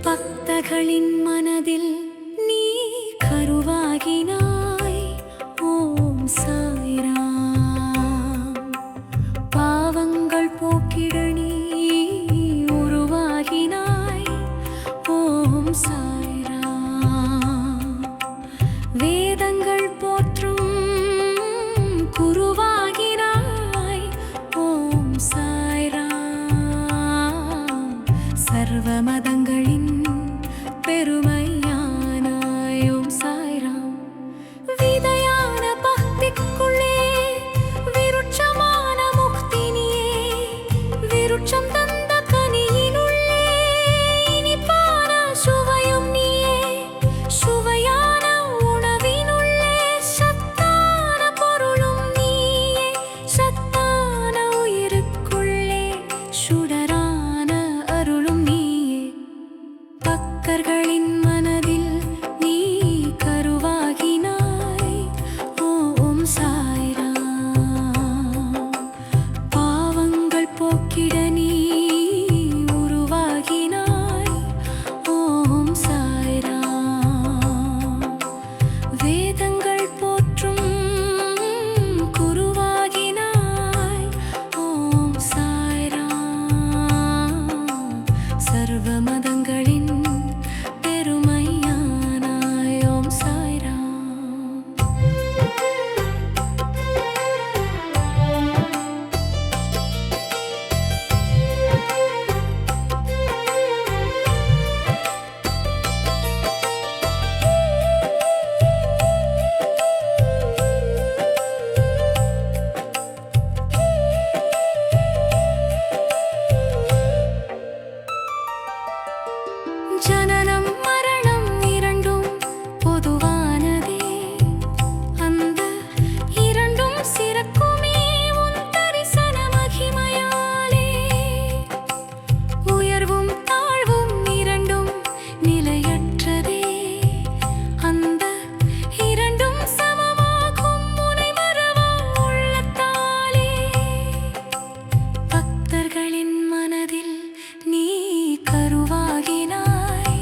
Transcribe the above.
பக்தர்களின் மனதில் நீ கருவாகினாய். ஓம் சாய்ராம். பாவங்கள் போக்கிட நீ உருவாகினாய். ஓம் சாய்ராம். வேதங்கள் போற்றும் குருவாகினாய். ஓம் சாய்ராம். சர்வ மதங்களின் பெருமையானாய். ஓம் சாய்ராம். விதையான பக்திக்குள்ளே விருட்சமான முக்தி நீயே. விருட்சம் தந்த கனியினுள்ளே இனிப்பான சுவையும் நீயே. சுவையான உணவினுள்ளே சத்தான பொருளும் நீயே. சத்தான உயிருக்குள்ளே சுடரான அருளும் நீயே. பக்தர்களின் மனதில் நீ கருவாகினாய். ஓம் சாய்ராம். பாவங்கள் போக்கிட நீ உருவாகினாய். ஓம் சாய்ராம். வேதங்கள் போற்றும் குருவாகினாய். ஓம் சாய்ராம். சர்வ மதங்களின் பெருமையானாய். ஓம் சாய்ராம். ஜனனம் மரணம் இரண்டும் பொதுவானதே. அந்த இரண்டும் சிறக்குமே உன் தரிசன மகிமையாலே. உயர்வும் தாழ்வும் இரண்டும் நிலையற்றதே. அந்த இரண்டும் சமமாகும் உனை மறவா உள்ளத்தாலே. பக்தர்களின் மனதில் நீ கருவாகினாய்.